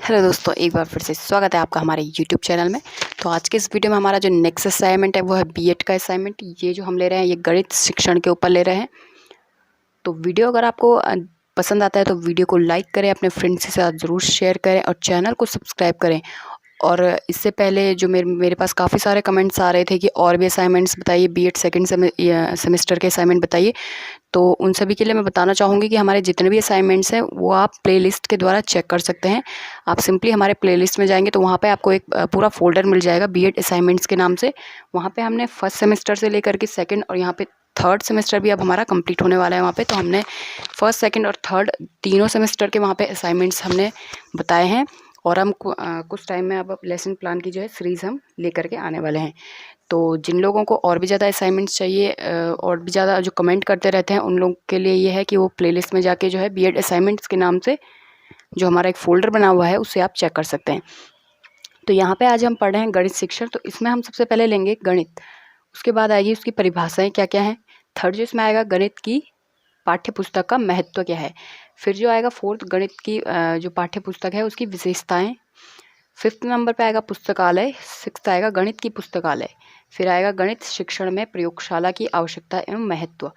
Hello दोस्तों, एक बार फिर से स्वागत है आपका हमारे यूट्यूब चैनल में। तो आज के इस वीडियो में हमारा जो नेक्स्ट असाइनमेंट है वो है बीएड का असाइनमेंट। ये जो हम ले रहे हैं ये गणित शिक्षण के ऊपर ले रहे हैं। तो वीडियो अगर आपको पसंद आता है तो वीडियो को लाइक करें, अपने फ्रेंड्स के साथ ज़रूर शेयर करें और चैनल को सब्सक्राइब करें। और इससे पहले जो मेरे पास काफ़ी सारे कमेंट्स आ रहे थे कि और भी असाइनमेंट्स बताइए, बीएड सेकंड सेमेस्टर के असाइनमेंट बताइए। तो उन सभी के लिए मैं बताना चाहूँगी कि हमारे जितने भी असाइनमेंट्स हैं वो आप प्लेलिस्ट के द्वारा चेक कर सकते हैं। आप सिंपली हमारे प्लेलिस्ट में जाएंगे तो वहाँ पे आपको एक पूरा फोल्डर मिल जाएगा बीएड असाइनमेंट्स के नाम से। वहाँ पे हमने फर्स्ट सेमेस्टर से लेकर के सेकंड और यहाँ पे थर्ड सेमेस्टर भी अब हमारा कंप्लीट होने वाला है वहाँ पे। तो हमने फर्स्ट सेकंड और थर्ड तीनों सेमेस्टर के वहाँ पे असाइनमेंट्स हमने बताए हैं। और हम कुछ टाइम में अब लेसन प्लान की जो है सीरीज़ हम लेकर के आने वाले हैं। तो जिन लोगों को और भी ज़्यादा असाइनमेंट्स चाहिए और भी ज़्यादा जो कमेंट करते रहते हैं उन लोगों के लिए ये है कि वो प्लेलिस्ट में जाके जो है बीएड असाइनमेंट्स के नाम से जो हमारा एक फ़ोल्डर बना हुआ है उससे आप चेक कर सकते हैं। तो यहाँ पे आज हम पढ़ रहे हैं गणित शिक्षण। तो इसमें हम सबसे पहले लेंगे गणित, उसके बाद आएगी उसकी परिभाषाएँ क्या क्या हैं। थर्ड जो इसमें आएगा गणित की पाठ्य पुस्तक का महत्व क्या है। फिर जो आएगा फोर्थ गणित की जो पाठ्य पुस्तक है उसकी विशेषताएँ। फिफ्थ नंबर पे आएगा पुस्तकालय। सिक्स्थ आएगा गणित की पुस्तकालय। फिर आएगा गणित शिक्षण में प्रयोगशाला की आवश्यकता एवं महत्व।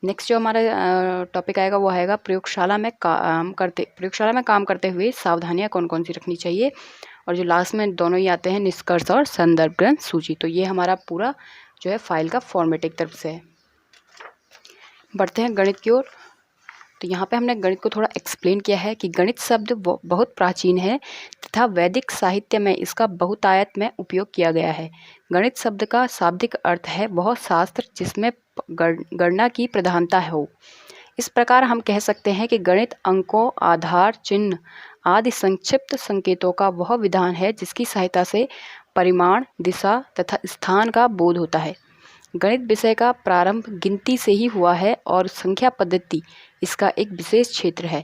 नेक्स्ट जो हमारा टॉपिक आएगा वो आएगा प्रयोगशाला में काम करते हुए सावधानियां कौन कौन सी रखनी चाहिए। और जो लास्ट में दोनों ही आते हैं निष्कर्ष और संदर्भ ग्रंथ सूची। तो ये हमारा पूरा जो है फाइल का फॉर्मेट एक तरफ से है। बढ़ते हैं गणित की ओर। तो यहाँ पे हमने गणित को थोड़ा एक्सप्लेन किया है कि गणित शब्द बहुत प्राचीन है तथा वैदिक साहित्य में इसका बहुतायत में उपयोग किया गया है। गणित शब्द का शाब्दिक अर्थ है वह शास्त्र जिसमें गणना की प्रधानता हो। इस प्रकार हम कह सकते हैं कि गणित अंकों, आधार, चिन्ह आदि संक्षिप्त संकेतों का वह विधान है जिसकी सहायता से परिमाण, दिशा तथा स्थान का बोध होता है। गणित विषय का प्रारंभ गिनती से ही हुआ है और संख्या पद्धति इसका एक विशेष क्षेत्र है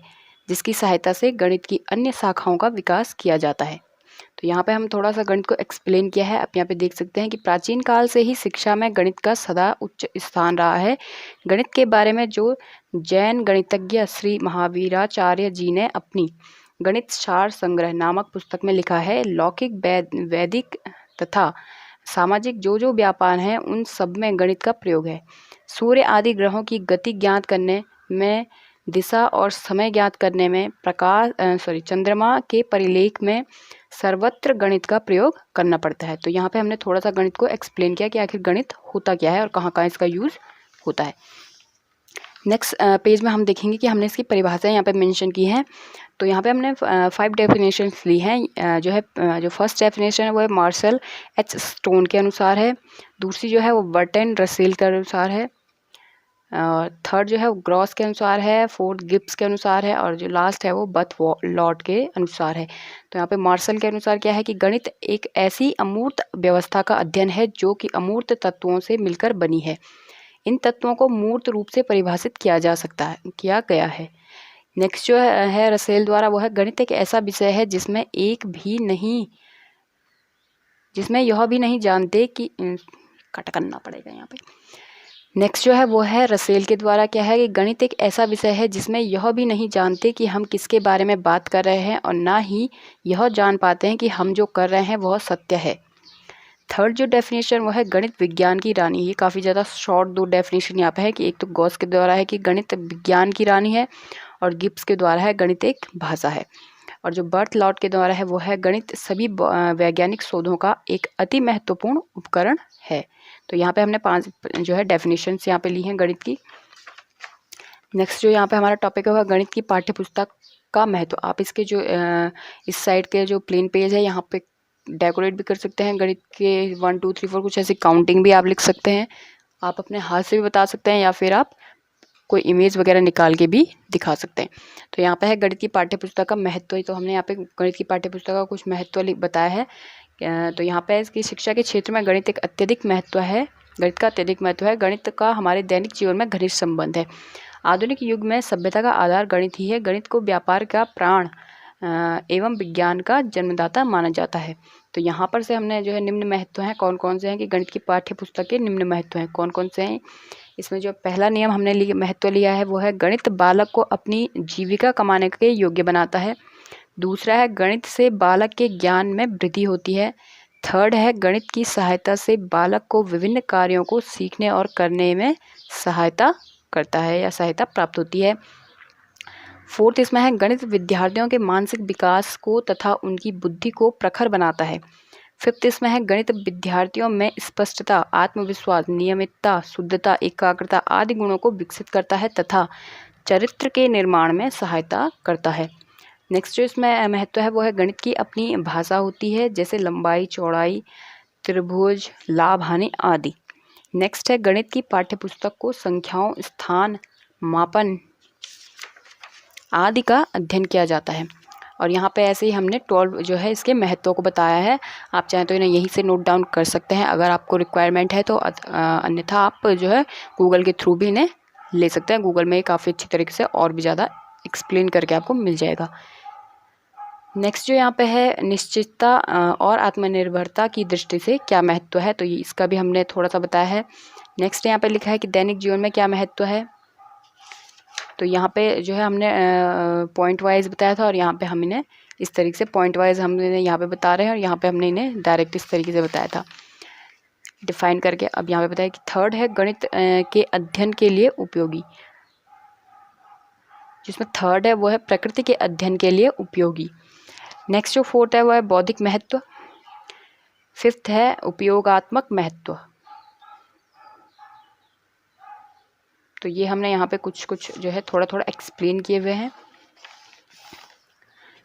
जिसकी सहायता से गणित की अन्य शाखाओं का विकास किया जाता है। तो यहाँ पे हम थोड़ा सा गणित को एक्सप्लेन किया है। आप यहाँ पे देख सकते हैं कि प्राचीन काल से ही शिक्षा में गणित का सदा उच्च स्थान रहा है। गणित के बारे में जो जैन गणितज्ञ श्री महावीराचार्य जी ने अपनी गणित सार संग्रह नामक पुस्तक में लिखा है, लौकिक, वैदिक तथा सामाजिक जो व्यापार हैं उन सब में गणित का प्रयोग है। सूर्य आदि ग्रहों की गति ज्ञात करने में, दिशा और समय ज्ञात करने में, चंद्रमा के परिलेख में सर्वत्र गणित का प्रयोग करना पड़ता है। तो यहाँ पे हमने थोड़ा सा गणित को एक्सप्लेन किया कि आखिर गणित होता क्या है और कहाँ कहाँ इसका यूज़ होता है। नेक्स्ट पेज में हम देखेंगे कि हमने इसकी परिभाषाएं यहाँ पे मेंशन की हैं। तो यहाँ पे हमने 5 डेफिनेशंस ली हैं। जो फर्स्ट डेफिनेशन है वो है मार्शल एच स्टोन के अनुसार है। दूसरी जो है वो बर्टन रसेल के अनुसार है। थर्ड जो है वो ग्रॉस के अनुसार है। फोर्थ गिब्स के अनुसार है। और जो लास्ट है वो बथ लॉट के अनुसार है। तो यहाँ पे मार्शल के अनुसार क्या है कि गणित एक ऐसी अमूर्त व्यवस्था का अध्ययन है जो कि अमूर्त तत्वों से मिलकर बनी है। इन तत्वों को मूर्त रूप से परिभाषित किया गया है। नेक्स्ट जो है रसेल द्वारा वो है गणित एक ऐसा विषय है जिसमें यह भी नहीं जानते कि कट करना पड़ेगा यहाँ पे। नेक्स्ट जो है वो है रसेल के द्वारा क्या है कि गणित एक ऐसा विषय है जिसमें यह भी नहीं जानते कि हम किसके बारे में बात कर रहे हैं और ना ही यह जान पाते हैं कि हम जो कर रहे हैं वह सत्य है। थर्ड जो डेफिनेशन वो है गणित विज्ञान की रानी। ये काफ़ी ज़्यादा शॉर्ट 2 डेफिनेशन यहाँ पे है कि एक तो गॉस के द्वारा है कि गणित विज्ञान की रानी है और गिब्स के द्वारा है गणित एक भाषा है। और जो बर्थ लॉट के द्वारा है वो है गणित सभी वैज्ञानिक शोधों का एक अति महत्वपूर्ण उपकरण है। तो यहाँ पे हमने 5 जो है डेफिनेशंस यहाँ पे ली हैं गणित की। नेक्स्ट जो यहाँ पे हमारा टॉपिक होगा गणित की पाठ्य पुस्तक का महत्व। आप इसके जो इस साइड के जो प्लेन पेज है यहाँ पे डेकोरेट भी कर सकते हैं। गणित के 1 2 3 4 कुछ ऐसी काउंटिंग भी आप लिख सकते हैं। आप अपने हाथ से भी बता सकते हैं या फिर आप कोई इमेज वगैरह निकाल के भी दिखा सकते हैं। तो यहाँ पे है गणित की पाठ्य पुस्तक का महत्व। तो हमने यहाँ पे गणित की पाठ्य पुस्तक का कुछ महत्व बताया है। तो यहाँ पे इसकी शिक्षा के क्षेत्र में गणित एक अत्यधिक महत्व है। गणित का अत्यधिक महत्व है। गणित का हमारे दैनिक जीवन में घनिष्ठ संबंध है। आधुनिक युग में सभ्यता का आधार गणित ही है। गणित को व्यापार का प्राण एवं विज्ञान का जन्मदाता माना जाता है। तो यहाँ पर से हमने जो है निम्न महत्व हैं कौन कौन से हैं कि गणित की पाठ्य पुस्तक के निम्न महत्व हैं कौन कौन से हैं। इसमें जो पहला नियम हमने महत्व लिया है वो है गणित बालक को अपनी जीविका कमाने के योग्य बनाता है। दूसरा है गणित से बालक के ज्ञान में वृद्धि होती है। थर्ड है गणित की सहायता से बालक को विभिन्न कार्यों को सीखने और करने में सहायता करता है या सहायता प्राप्त होती है। फोर्थ इसमें है गणित विद्यार्थियों के मानसिक विकास को तथा उनकी बुद्धि को प्रखर बनाता है। फिफ्थ इसमें है गणित विद्यार्थियों में स्पष्टता, आत्मविश्वास, नियमितता, शुद्धता, एकाग्रता आदि गुणों को विकसित करता है तथा चरित्र के निर्माण में सहायता करता है। नेक्स्ट जो इसमें महत्व है वो है गणित की अपनी भाषा होती है, जैसे लंबाई, चौड़ाई, त्रिभुज, लाभ, हानि आदि। नेक्स्ट है गणित की पाठ्यपुस्तक को संख्याओं, स्थान, मापन आदि का अध्ययन किया जाता है। और यहाँ पे ऐसे ही हमने 12 जो है इसके महत्व को बताया है। आप चाहें तो इन्हें यहीं से नोट डाउन कर सकते हैं अगर आपको रिक्वायरमेंट है तो, अन्यथा आप जो है गूगल के थ्रू भी इन्हें ले सकते हैं। गूगल में काफ़ी अच्छी तरीके से और भी ज़्यादा एक्सप्लेन करके आपको मिल जाएगा। नेक्स्ट जो यहाँ पे है निश्चितता और आत्मनिर्भरता की दृष्टि से क्या महत्व है, तो ये इसका भी हमने थोड़ा सा बताया है। नेक्स्ट यहाँ पे लिखा है कि दैनिक जीवन में क्या महत्व है, तो यहाँ पे जो है हमने पॉइंट वाइज बताया था और यहाँ पे हम इन्हें इस तरीके से पॉइंट वाइज हमने यहाँ पे बता रहे हैं और यहाँ पे हमने इन्हें डायरेक्ट इस तरीके से बताया था डिफाइन करके। अब यहाँ पे बताया कि थर्ड है गणित के अध्ययन के लिए उपयोगी, जिसमें थर्ड है वो है प्रकृति के अध्ययन के लिए उपयोगी। नेक्स्ट जो फोर्थ है वो है बौद्धिक महत्व। फिफ्थ है उपयोगात्मक महत्व। तो ये हमने यहाँ पे कुछ कुछ जो है थोड़ा थोड़ा एक्सप्लेन किए हुए हैं।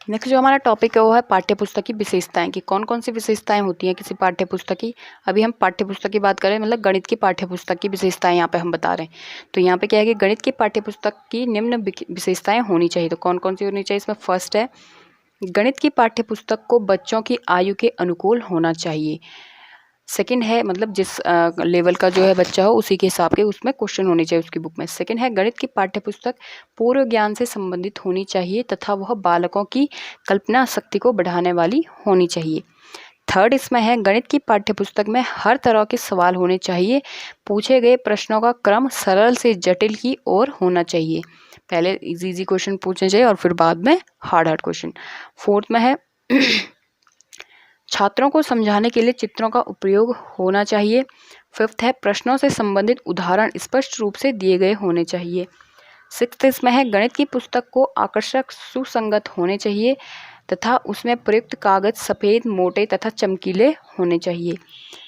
नेक्स्ट जो हमारा टॉपिक है वो है पाठ्यपुस्तक की विशेषताएं, कि कौन कौन सी विशेषताएं होती हैं किसी पाठ्यपुस्तक की। अभी हम पाठ्यपुस्तक की बात करें, मतलब गणित की पाठ्यपुस्तक की विशेषताएं यहाँ पे हम बता रहे हैं। तो यहाँ पे क्या है कि गणित की पाठ्यपुस्तक की निम्न विशेषताएं होनी चाहिए। तो कौन कौन सी होनी चाहिए, इसमें फर्स्ट है गणित की पाठ्यपुस्तक को बच्चों की आयु के अनुकूल होना चाहिए। सेकंड है मतलब जिस लेवल का जो है बच्चा हो उसी के हिसाब के उसमें क्वेश्चन होने चाहिए उसकी बुक में। सेकंड है गणित की पाठ्यपुस्तक पूर्व ज्ञान से संबंधित होनी चाहिए तथा वह बालकों की कल्पना शक्ति को बढ़ाने वाली होनी चाहिए। थर्ड इसमें है गणित की पाठ्यपुस्तक में हर तरह के सवाल होने चाहिए। पूछे गए प्रश्नों का क्रम सरल से जटिल की ओर होना चाहिए। पहले इजी क्वेश्चन पूछने चाहिए और फिर बाद में हार्ड क्वेश्चन। फोर्थ में है छात्रों को समझाने के लिए चित्रों का उपयोग होना चाहिए। फिफ्थ है प्रश्नों से संबंधित उदाहरण स्पष्ट रूप से दिए गए होने चाहिए। सिक्स्थ इसमें है गणित की पुस्तक को आकर्षक, सुसंगत होने चाहिए तथा उसमें प्रयुक्त कागज सफ़ेद, मोटे तथा चमकीले होने चाहिए।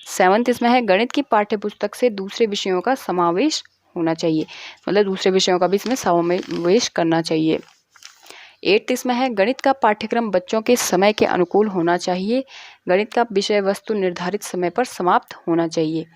सेवन्थ इसमें है गणित की पाठ्यपुस्तक से दूसरे विषयों का समावेश होना चाहिए, मतलब दूसरे विषयों का भी इसमें समावेश करना चाहिए। एट्थ इसमें है गणित का पाठ्यक्रम बच्चों के समय के अनुकूल होना चाहिए। गणित का विषय वस्तु निर्धारित समय पर समाप्त होना चाहिए।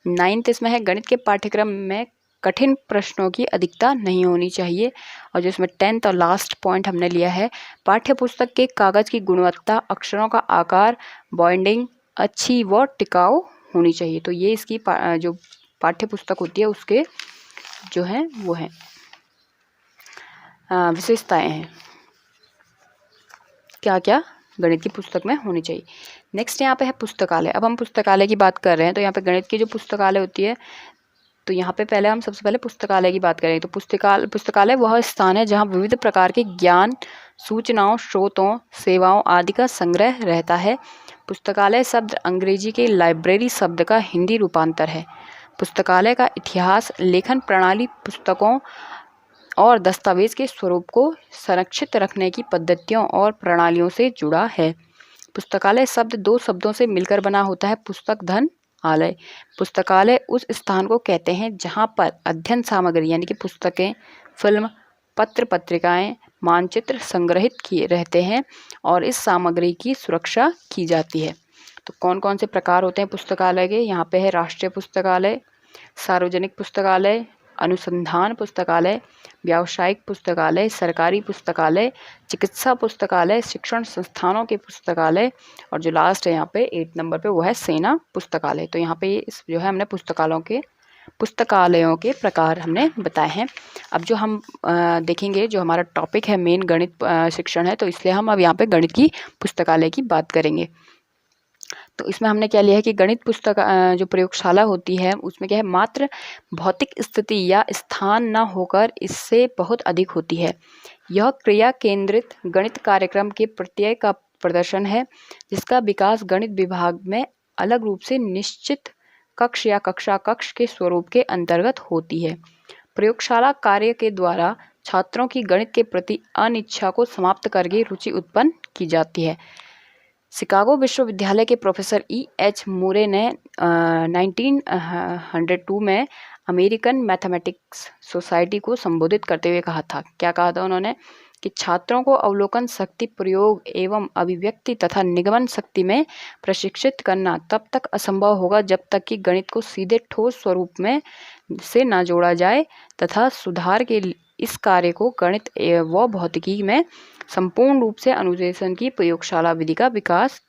नाइन्थ इसमें है गणित के पाठ्यक्रम में कठिन प्रश्नों की अधिकता नहीं होनी चाहिए। और जो इसमें 10th और लास्ट पॉइंट हमने लिया है पाठ्यपुस्तक के कागज़ की गुणवत्ता, अक्षरों का आकार, बाइंडिंग अच्छी व टिकाऊ होनी चाहिए। तो ये इसकी जो पाठ्यपुस्तक होती है उसके जो हैं वो हैं विशेषताएँ हैं, क्या क्या गणित की पुस्तक में होनी चाहिए। नेक्स्ट यहाँ पे है पुस्तकालय। अब हम पुस्तकालय की बात कर रहे हैं तो यहाँ पे गणित की जो पुस्तकालय होती है तो यहाँ पे पहले हम सबसे पहले पुस्तकालय की बात करें तो पुस्तकालय वह स्थान है जहाँ विविध प्रकार के ज्ञान, सूचनाओं, स्रोतों, सेवाओं आदि का संग्रह रहता है। पुस्तकालय शब्द अंग्रेजी के लाइब्रेरी शब्द का हिंदी रूपांतर है। पुस्तकालय का इतिहास, लेखन प्रणाली, पुस्तकों और दस्तावेज के स्वरूप को संरक्षित रखने की पद्धतियों और प्रणालियों से जुड़ा है। पुस्तकालय शब्द दो शब्दों से मिलकर बना होता है, पुस्तक धन आलय। पुस्तकालय उस स्थान को कहते हैं जहां पर अध्ययन सामग्री यानी कि पुस्तकें, फिल्म, पत्र पत्रिकाएं, मानचित्र संग्रहित किए रहते हैं और इस सामग्री की सुरक्षा की जाती है। तो कौन कौन से प्रकार होते हैं पुस्तकालय के, यहाँ पे है राष्ट्रीय पुस्तकालय, सार्वजनिक पुस्तकालय, अनुसंधान पुस्तकालय, व्यावसायिक पुस्तकालय, सरकारी पुस्तकालय, चिकित्सा पुस्तकालय, शिक्षण संस्थानों के पुस्तकालय और जो लास्ट है यहाँ पे 8 नंबर पे वो है सेना पुस्तकालय। तो यहाँ पे इस जो है हमने पुस्तकालयों के प्रकार हमने बताए हैं। अब जो हम देखेंगे जो हमारा टॉपिक है मेन गणित शिक्षण है तो इसलिए हम अब यहाँ पे गणित की पुस्तकालय की बात करेंगे। तो इसमें हमने क्या लिया है कि गणित पुस्तक जो प्रयोगशाला होती है उसमें क्या है, मात्र भौतिक स्थिति या स्थान न होकर इससे बहुत अधिक होती है। यह क्रिया केंद्रित गणित कार्यक्रम के प्रत्यय का प्रदर्शन है जिसका विकास गणित विभाग में अलग रूप से निश्चित कक्ष या कक्षा कक्ष के स्वरूप के अंतर्गत होती है। प्रयोगशाला कार्य के द्वारा छात्रों की गणित के प्रति अनिच्छा को समाप्त करके रुचि उत्पन्न की जाती है। शिकागो विश्वविद्यालय के प्रोफेसर E.H. मूरे ने 1902 में अमेरिकन मैथमेटिक्स सोसाइटी को संबोधित करते हुए कहा था, क्या कहा था उन्होंने, कि छात्रों को अवलोकन शक्ति, प्रयोग एवं अभिव्यक्ति तथा निगमन शक्ति में प्रशिक्षित करना तब तक असंभव होगा जब तक कि गणित को सीधे ठोस स्वरूप में से न जोड़ा जाए तथा सुधार के इस कार्य को गणित व भौतिकी में संपूर्ण रूप से अनुदेशन की प्रयोगशाला विधि का विकास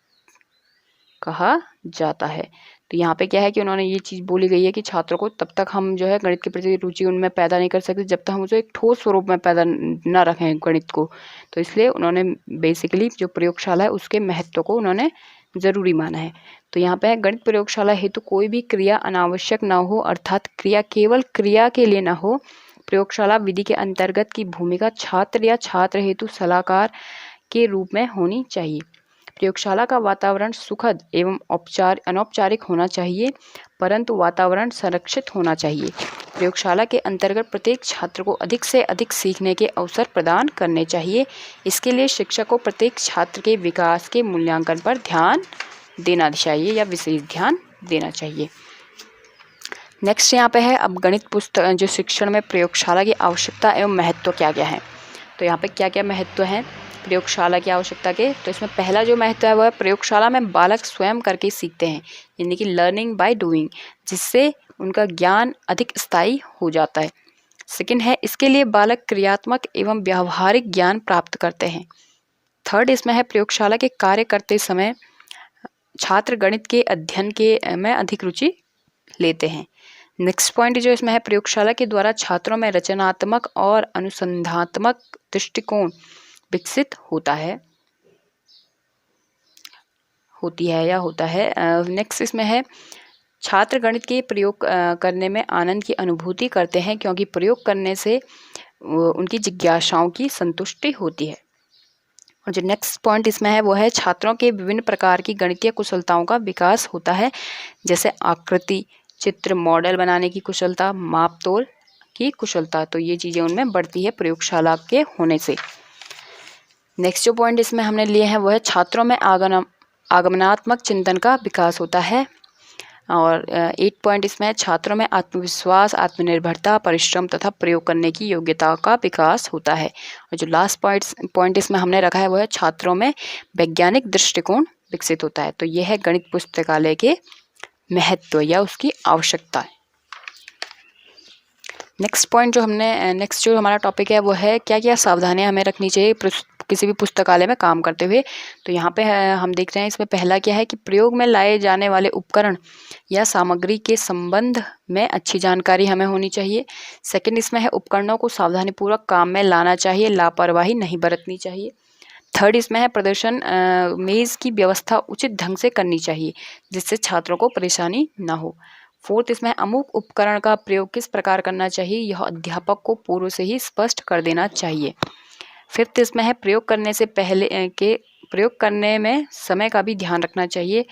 कहा जाता है। तो यहाँ पे क्या है कि उन्होंने ये चीज़ बोली गई है कि छात्रों को तब तक हम जो है गणित के प्रति रुचि उनमें पैदा नहीं कर सकते जब तक हम उसे एक ठोस स्वरूप में पैदा न रखें गणित को। तो इसलिए उन्होंने बेसिकली जो प्रयोगशाला है उसके महत्व को उन्होंने ज़रूरी माना है। तो यहाँ पे है, गणित प्रयोगशाला हेतु कोई भी क्रिया अनावश्यक न हो, अर्थात क्रिया केवल क्रिया के लिए न हो। प्रयोगशाला विधि के अंतर्गत की भूमिका छात्र या छात्र हेतु सलाहकार के रूप में होनी चाहिए। प्रयोगशाला का वातावरण सुखद एवं अनौपचारिक होना चाहिए, परंतु वातावरण संरक्षित होना चाहिए। प्रयोगशाला के अंतर्गत प्रत्येक छात्र को अधिक से अधिक सीखने के अवसर प्रदान करने चाहिए। इसके लिए शिक्षक को प्रत्येक छात्र के विकास के मूल्यांकन पर ध्यान देना चाहिए या विशेष ध्यान देना चाहिए। नेक्स्ट यहाँ पे है, अब गणित पुस्तक जो शिक्षण में प्रयोगशाला की आवश्यकता एवं महत्व क्या क्या है। तो यहाँ पे क्या क्या महत्व हैं प्रयोगशाला की आवश्यकता के। तो इसमें पहला जो महत्व है वह है प्रयोगशाला में बालक स्वयं करके सीखते हैं, यानी कि लर्निंग बाय डूइंग, जिससे उनका ज्ञान अधिक स्थायी हो जाता है। सेकंड है, इसके लिए बालक क्रियात्मक एवं व्यावहारिक ज्ञान प्राप्त करते हैं। थर्ड इसमें है, प्रयोगशाला के कार्य करते समय छात्र गणित के अध्ययन के में अधिक रुचि लेते हैं। नेक्स्ट पॉइंट जो इसमें है, प्रयोगशाला के द्वारा छात्रों में रचनात्मक और अनुसंधानात्मक दृष्टिकोण विकसित होता है होता है। नेक्स्ट इसमें है, छात्र गणित के प्रयोग करने में आनंद की अनुभूति करते हैं क्योंकि प्रयोग करने से उनकी जिज्ञासाओं की संतुष्टि होती है। और जो नेक्स्ट पॉइंट इसमें है वो है, छात्रों के विभिन्न प्रकार की गणितीय कुशलताओं का विकास होता है, जैसे आकृति, चित्र, मॉडल बनाने की कुशलता, मापतोल की कुशलता। तो ये चीज़ें उनमें बढ़ती है प्रयोगशाला के होने से। नेक्स्ट जो पॉइंट इसमें हमने लिए हैं वो है, छात्रों में आगमनात्मक चिंतन का विकास होता है। और 8 पॉइंट इसमें है, छात्रों में आत्मविश्वास, आत्मनिर्भरता, परिश्रम तथा प्रयोग करने की योग्यता का विकास होता है। और जो लास्ट पॉइंट इसमें हमने रखा है वो है, छात्रों में वैज्ञानिक दृष्टिकोण विकसित होता है। तो यह है गणित पुस्तकालय के महत्व या उसकी आवश्यकता है। नेक्स्ट जो हमारा टॉपिक है वो है, क्या क्या सावधानियां हमें रखनी चाहिए किसी भी पुस्तकालय में काम करते हुए। तो यहाँ पे हम देख रहे हैं, इसमें पहला क्या है कि प्रयोग में लाए जाने वाले उपकरण या सामग्री के संबंध में अच्छी जानकारी हमें होनी चाहिए। सेकंड इसमें है, उपकरणों को सावधानीपूर्वक काम में लाना चाहिए, लापरवाही नहीं बरतनी चाहिए। थर्ड इसमें है, प्रदर्शन मेज़ की व्यवस्था उचित ढंग से करनी चाहिए जिससे छात्रों को परेशानी ना हो। फोर्थ इसमें, अमुक उपकरण का प्रयोग किस प्रकार करना चाहिए यह अध्यापक को पूर्व से ही स्पष्ट कर देना चाहिए। फिफ्थ इसमें है, प्रयोग करने में समय का भी ध्यान रखना चाहिए।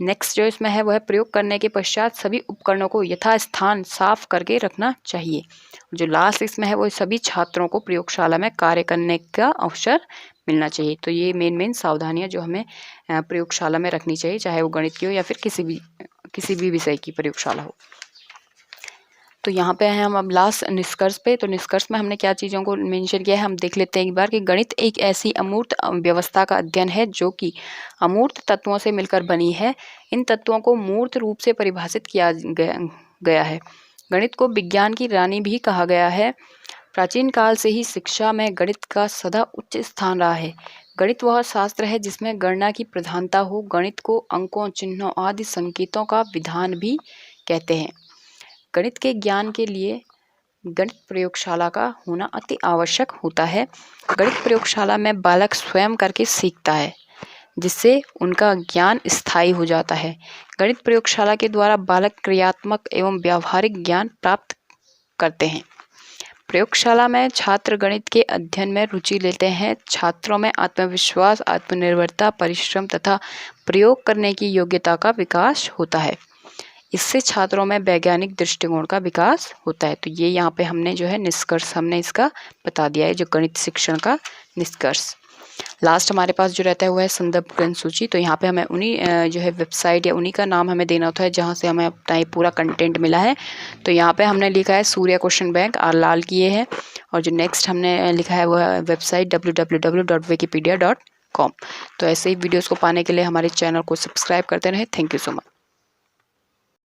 नेक्स्ट जो इसमें है वह है, प्रयोग करने के पश्चात सभी उपकरणों को यथास्थान साफ करके रखना चाहिए। जो लास्ट इसमें है वो सभी छात्रों को प्रयोगशाला में कार्य करने का अवसर मिलना चाहिए। तो ये मेन सावधानियां जो हमें प्रयोगशाला में रखनी चाहिए, चाहे वो गणित की हो या फिर किसी भी विषय की प्रयोगशाला हो। तो यहाँ पे हैं हम अब लास्ट निष्कर्ष पे। तो निष्कर्ष में हमने क्या चीज़ों को मेंशन किया है हम देख लेते हैं एक बार, कि गणित एक ऐसी अमूर्त व्यवस्था का अध्ययन है जो कि अमूर्त तत्वों से मिलकर बनी है। इन तत्वों को मूर्त रूप से परिभाषित किया गया है। गणित को विज्ञान की रानी भी कहा गया है। प्राचीन काल से ही शिक्षा में गणित का सदा उच्च स्थान रहा है। गणित वह शास्त्र है जिसमें गणना की प्रधानता हो। गणित को अंकों, चिन्हों आदि संकेतों का विधान भी कहते हैं। गणित के ज्ञान के लिए गणित प्रयोगशाला का होना अति आवश्यक होता है। गणित प्रयोगशाला में बालक स्वयं करके सीखता है। जिससे उनका ज्ञान स्थायी हो जाता है। गणित प्रयोगशाला के द्वारा बालक क्रियात्मक एवं व्यावहारिक ज्ञान प्राप्त करते हैं। प्रयोगशाला में छात्र गणित के अध्ययन में रुचि लेते हैं। छात्रों में आत्मविश्वास, आत्मनिर्भरता, परिश्रम तथा प्रयोग करने की योग्यता का विकास होता है। इससे छात्रों में वैज्ञानिक दृष्टिकोण का विकास होता है। तो ये यहाँ पे हमने जो है निष्कर्ष हमने इसका बता दिया है, जो गणित शिक्षण का निष्कर्ष। लास्ट हमारे पास जो रहता है वो है संदर्भ ग्रंथ सूची। तो यहाँ पे हमें उन्हीं जो है वेबसाइट या उन्हीं का नाम हमें देना होता है जहाँ से हमें अपना ये पूरा कंटेंट मिला है। तो यहाँ पे हमने लिखा है सूर्या क्वेश्चन बैंक, आर लाल की ये है। और जो नेक्स्ट हमने लिखा है वो है वेबसाइट www.wikipedia.com। तो ऐसे ही वीडियोज़ को पाने के लिए हमारे चैनल को सब्सक्राइब करते रहें। Thank you so much.